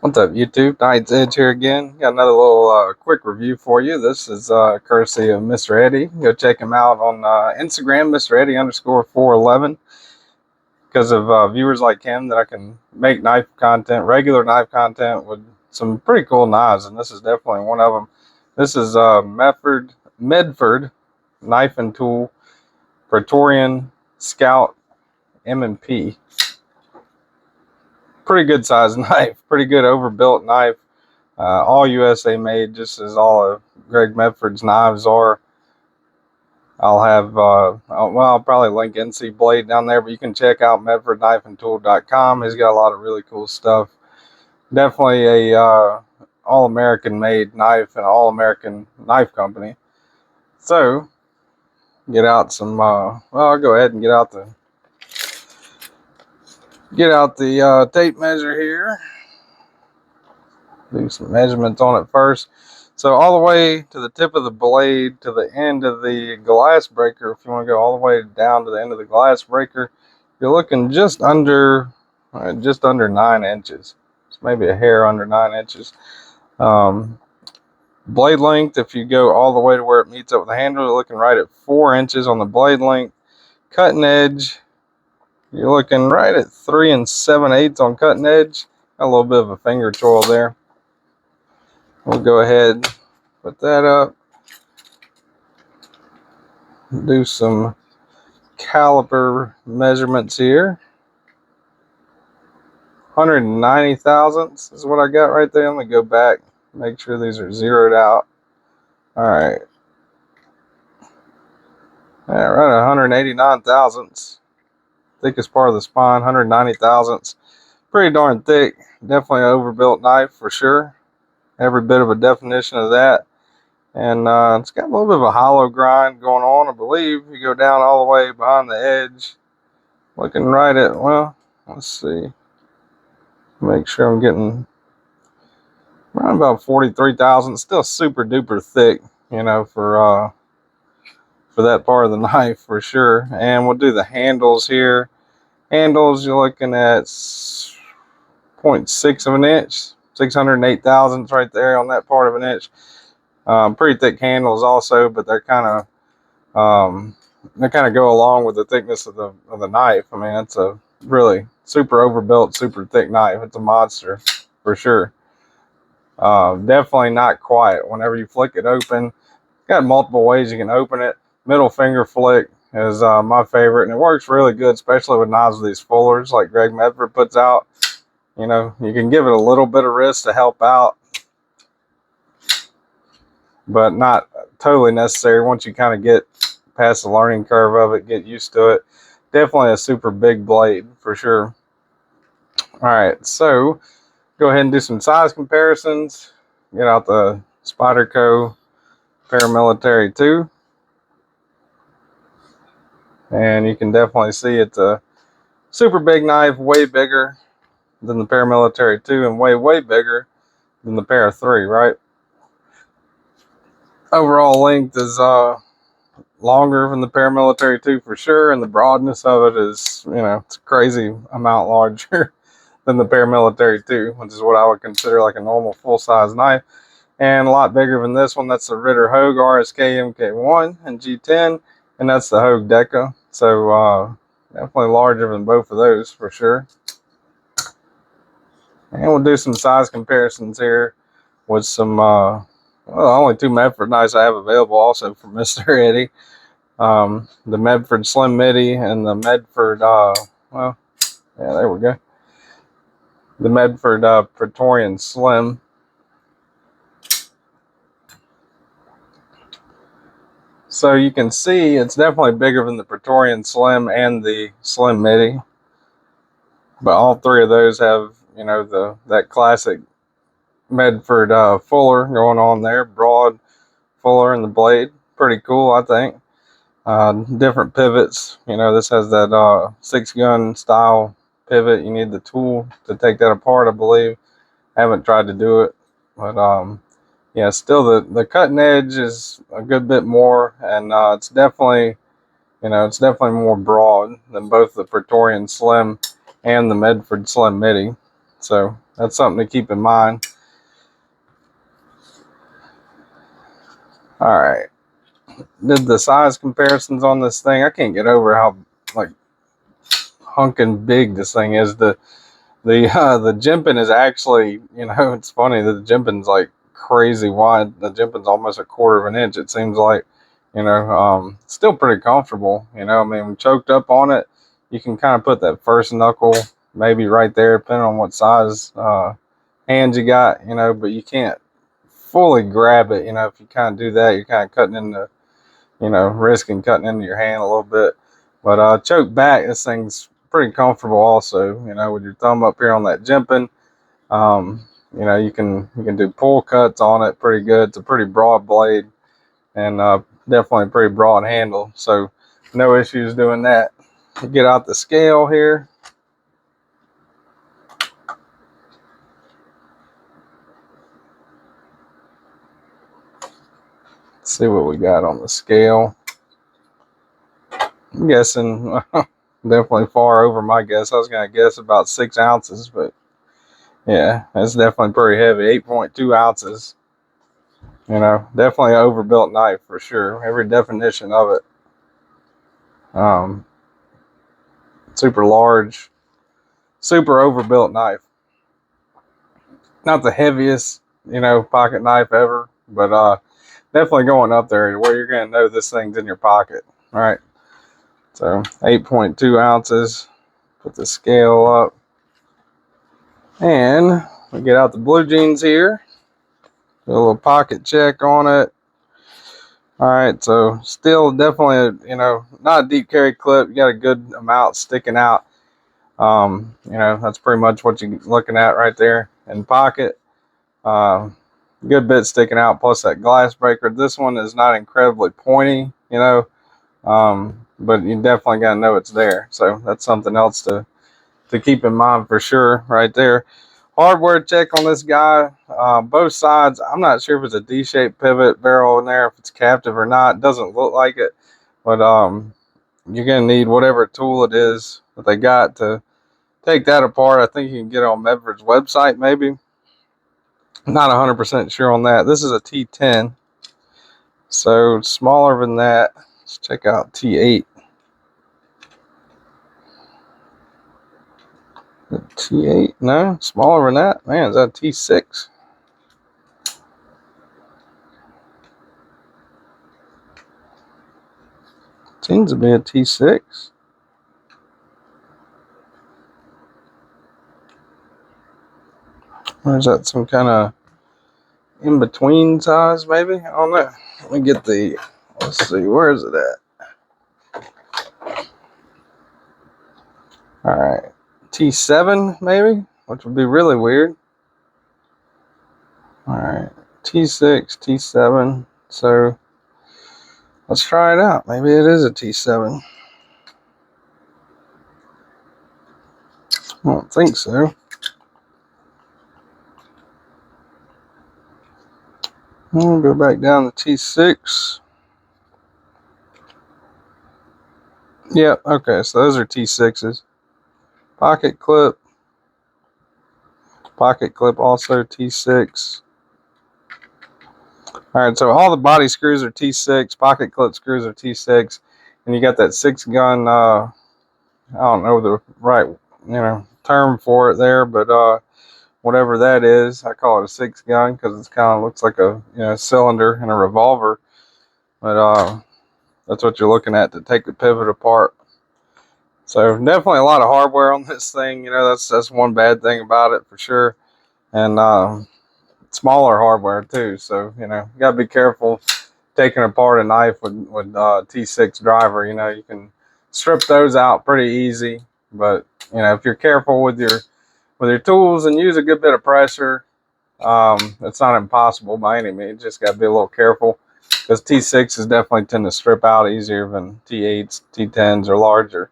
What's up, YouTube? Knight's Edge here again. Got another little quick review for you. This is courtesy of Mr. Eddie. Go check him out on Instagram, Mr. Eddie _411. Because of viewers like him, that I can make knife content, regular knife content with some pretty cool knives, and this is definitely one of them. This is Medford Knife and Tool Praetorian Scout M&P. Pretty good sized knife, pretty good overbuilt knife. All USA made, just as all of Greg Medford's knives are. I'll have, I'll probably link NC Blade down there, but you can check out medfordknifeandtool.com. He's got a lot of really cool stuff. Definitely a all-American made knife and all-American knife company. So, get out some, well, I'll go ahead and get out the tape measure here. Do some measurements on it first. So all the way to the tip of the blade to the end of the glass breaker, if you want to go all the way down to the end of the glass breaker, you're looking just under 9 inches. It's maybe a hair under 9 inches. Blade length, if you go all the way to where it meets up with the handle, you're looking right at 4 inches on the blade length. Cutting edge, you're looking right at 3 7/8 on cutting edge. Got a little bit of a finger choil there. We'll go ahead, put that up, do some caliper measurements here. 190 thousandths is what I got right there. Let me go back, make sure these are zeroed out. All right, right at 189 thousandths. Thickest part of the spine, 190 thousandths. Pretty darn thick. Definitely an overbuilt knife for sure. Every bit of a definition of that. And it's got a little bit of a hollow grind going on, I believe. You go down all the way behind the edge, looking right at, well, let's see. Make sure I'm getting around about 43 thousandths. Still super duper thick, you know, for that part of the knife for sure. And we'll do the handles here. Handles, you're looking at 0.6 of an inch, 608 thousandths right there on that part of an inch. Pretty thick handles also, but they're kind of go along with the thickness of the knife. I mean, it's a really super overbuilt, super thick knife. It's a monster for sure. Definitely not quiet whenever you flick it open. Got multiple ways you can open it. Middle finger flick is my favorite, and it works really good, especially with knives with these fullers like Greg Medford puts out. You know, you can give it a little bit of wrist to help out, but not totally necessary once you kind of get past the learning curve of it, get used to it. Definitely a super big blade for sure. All right, so go ahead and do some size comparisons. Get out the Spyderco Paramilitary 2. And you can definitely see it's a super big knife, way bigger than the Paramilitary 2 and way bigger than the Para 3, right? Overall length is longer than the Paramilitary 2 for sure, and the broadness of it is, you know, it's a crazy amount larger than the Paramilitary 2, which is what I would consider like a normal full-size knife, and a lot bigger than this one. That's the Ritter Hogue RSK MK1 and G10, and that's the Hogue Deca. So definitely larger than both of those for sure. And we'll do some size comparisons here with some, well, only two Medford knives I have available also from Mr. Eddie. The Medford Slim Midi and the Medford, well, yeah, there we go. The Medford Praetorian Slim. So you can see it's definitely bigger than the Praetorian Slim and the Slim Midi. But all three of those have, you know, that classic Medford fuller going on there. Broad fuller in the blade. Pretty cool, I think. Different pivots. You know, this has that 6-gun style pivot. You need the tool to take that apart, I believe. I haven't tried to do it. But yeah, still the cutting edge is a good bit more, and it's definitely, you know, it's definitely more broad than both the Praetorian Slim and the Medford Slim Midi. So that's something to keep in mind. All right. Did the size comparisons on this thing. I can't get over how like hunkin' big this thing is. The jimping is actually, you know, it's funny that the jimping's like crazy wide. The jimping's almost a quarter of an inch, it seems like. You know, still pretty comfortable. You know, I mean, when choked up on it, you can kind of put that first knuckle maybe right there, depending on what size hands you got. You know, but you can't fully grab it. You know, if you kind of do that, you're kind of cutting into, you know, risking cutting into your hand a little bit. But choke back, this thing's pretty comfortable also, you know, with your thumb up here on that jimping. You know, you can do pull cuts on it pretty good. It's a pretty broad blade, and definitely a pretty broad handle, so no issues doing that. Get out the scale here. Let's see what we got on the scale. I'm guessing definitely far over my guess. I was going to guess about 6 ounces, but yeah, that's definitely pretty heavy. 8.2 ounces. You know, definitely an overbuilt knife for sure. Every definition of it. Super large, super overbuilt knife. Not the heaviest, you know, pocket knife ever, but definitely going up there where you're going to know this thing's in your pocket. All right. So 8.2 ounces. Put the scale up. And we get out the blue jeans here. Do a little pocket check on it. All right, so still definitely, you know, not a deep carry clip. You got a good amount sticking out. You know, that's pretty much what you're looking at right there in pocket. Good bit sticking out, plus that glass breaker. This one is not incredibly pointy, you know, but you definitely got to know it's there. So that's something else to keep in mind for sure right there. Hardware check on this guy. Both sides, I'm not sure if it's a D-shaped pivot barrel in there, if it's captive or not. It doesn't look like it, but you're going to need whatever tool it is that they got to take that apart. I think you can get it on Medford's website maybe. Not 100% sure on that. This is a T10, so it's smaller than that. Let's check out T8. T8, no, smaller than that. Man, is that a T6? Seems to be a T6. Or is that some kind of in-between size, maybe? I don't know. Let me get the, let's see, where is it at? All right, T7 maybe, which would be really weird. All right, T6, T7. So let's try it out. Maybe it is a T7. I don't think so. We'll go back down to T6. Yep, okay, so those are T6s. Pocket clip also T6. All right, so all the body screws are T6, pocket clip screws are T6, and you got that 6-gun, I don't know the right, you know, term for it there, but whatever that is, I call it a 6-gun because it kind of looks like a, you know, cylinder in a revolver, but that's what you're looking at to take the pivot apart. So definitely a lot of hardware on this thing. You know, that's one bad thing about it for sure, and smaller hardware too. So you know, you gotta be careful taking apart a knife with T6 driver. You know, you can strip those out pretty easy, but you know, if you're careful with your tools and use a good bit of pressure, it's not impossible by any means. Just gotta be a little careful because T6s definitely tend to strip out easier than T8s, T10s are larger.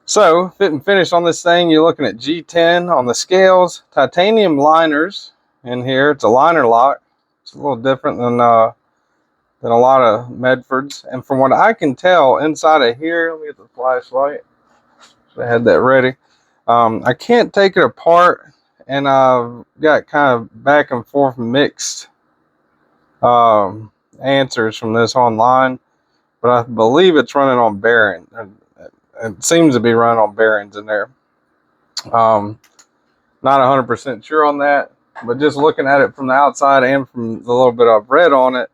So, fit and finish on this thing, you're looking at G10 on the scales, titanium liners in here. It's a liner lock. It's a little different than a lot of Medfords. And from what I can tell, inside of here, let me get the flashlight. Should have had that ready. I can't take it apart and I've got kind of back and forth mixed answers from this online, but I believe it's running on bearings. It seems to be running on bearings in there. Not 100% sure on that, but just looking at it from the outside and from the little bit I've read on it,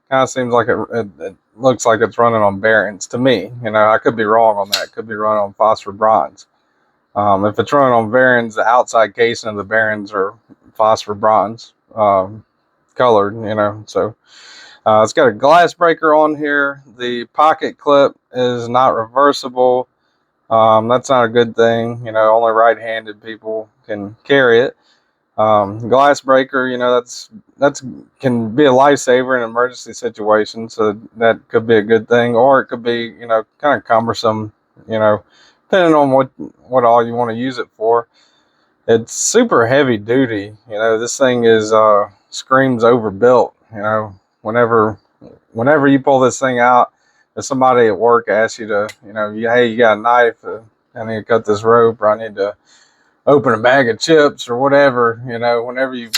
kind of seems like it looks like it's running on bearings to me. You know, I could be wrong on that. It could be running on phosphor bronze. If it's running on bearings, the outside casing of the bearings are phosphor bronze colored, you know. So it's got a glass breaker on here. The pocket clip is not reversible. That's not a good thing. You know, only right-handed people can carry it. Glass breaker, you know, that's can be a lifesaver in an emergency situation. So that could be a good thing, or it could be, you know, kind of cumbersome, you know, depending on what all you want to use it for. It's super heavy duty. You know, this thing is screams overbuilt. You know, whenever you pull this thing out, if somebody at work asks you to, you know, hey, you got a knife, I need to cut this rope, or I need to open a bag of chips or whatever, you know, whenever you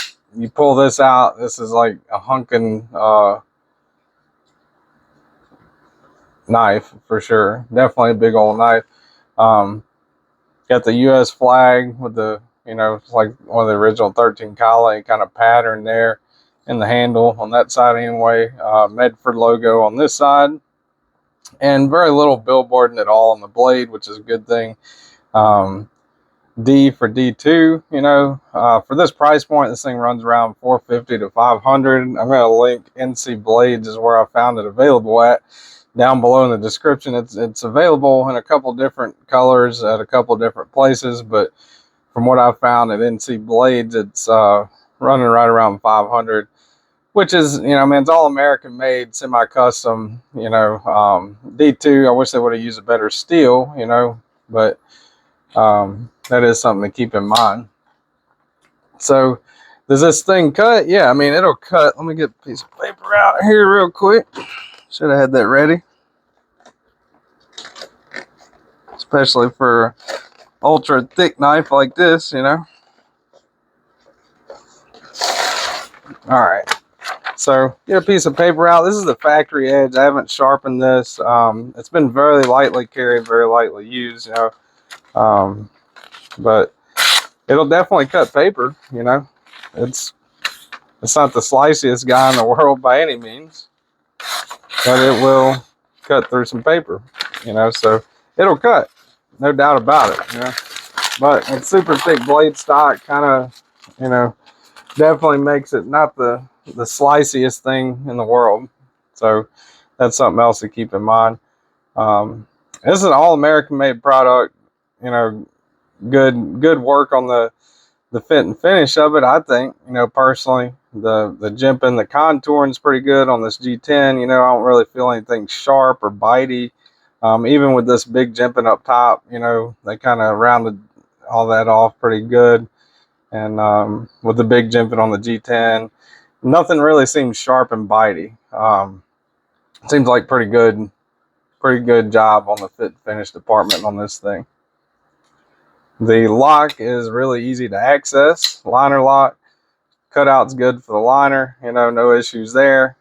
pull this out, this is like a hunking knife for sure. Definitely a big old knife. Got the U.S. flag with the, you know, it's like one of the original 13 colony kind of pattern there in the handle on that side anyway. Medford logo on this side, and very little billboarding at all on the blade, which is a good thing. D for D2, you know, for this price point, this thing runs around $450 to $500. I'm going to link NC Blades is where I found it available at. Down below in the description, it's available in a couple different colors at a couple different places, but from what I found at NC Blades, it's running right around $500, which is, you know, I mean, it's all American made, semi-custom, you know. D2, I wish they would have used a better steel, you know, but that is something to keep in mind. So does this thing cut? Yeah, I mean, it'll cut. Let me get a piece of paper out here real quick. Should have had that ready, especially for ultra thick knife like this, you know. All right, so get a piece of paper out. This is the factory edge. I haven't sharpened this. It's been very lightly carried, very lightly used, you know, but it'll definitely cut paper, you know. It's not the sliciest guy in the world by any means, but it will cut through some paper, you know, so it'll cut, no doubt about it, you know. But it's super thick blade stock, kind of, you know, definitely makes it not the sliciest thing in the world. So that's something else to keep in mind. This is an all-American made product, you know. Good work on the fit and finish of it, I think. You know, personally, the jimping, the contouring is pretty good on this G10. You know, I don't really feel anything sharp or bitey. Even with this big jimping up top, you know, they kind of rounded all that off pretty good. And with the big jimping on the G10, nothing really seems sharp and bitey. Seems like pretty good job on the fit and finish department on this thing. The lock is really easy to access. Liner lock. Cutout's good for the liner. You know, no issues there.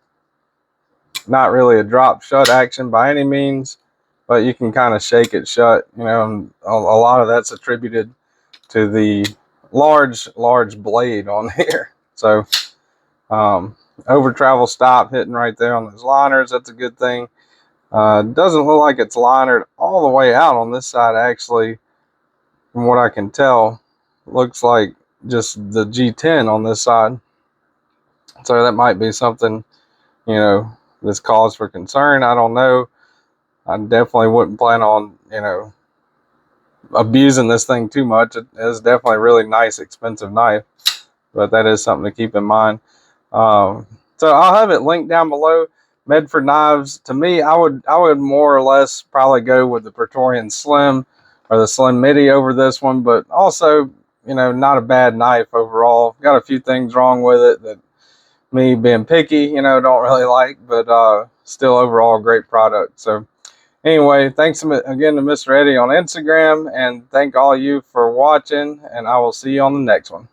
Not really a drop shut action by any means, but you can kind of shake it shut. You know, and a lot of that's attributed to the large blade on here. So over travel stop hitting right there on those liners. That's a good thing. Doesn't look like it's linered all the way out on this side, actually. From what I can tell, looks like just the G10 on this side. So that might be something, you know, that's cause for concern. I don't know. I definitely wouldn't plan on, you know, abusing this thing too much. It is definitely a really nice, expensive knife, but that is something to keep in mind. So I'll have it linked down below. Medford knives, to me, I would more or less probably go with the Praetorian Slim or the Slim Midi over this one, but also, you know, not a bad knife overall. Got a few things wrong with it that me being picky, you know, don't really like, but still overall a great product. So anyway, thanks again to Mr. Eddie on Instagram, and thank all you for watching, and I will see you on the next one.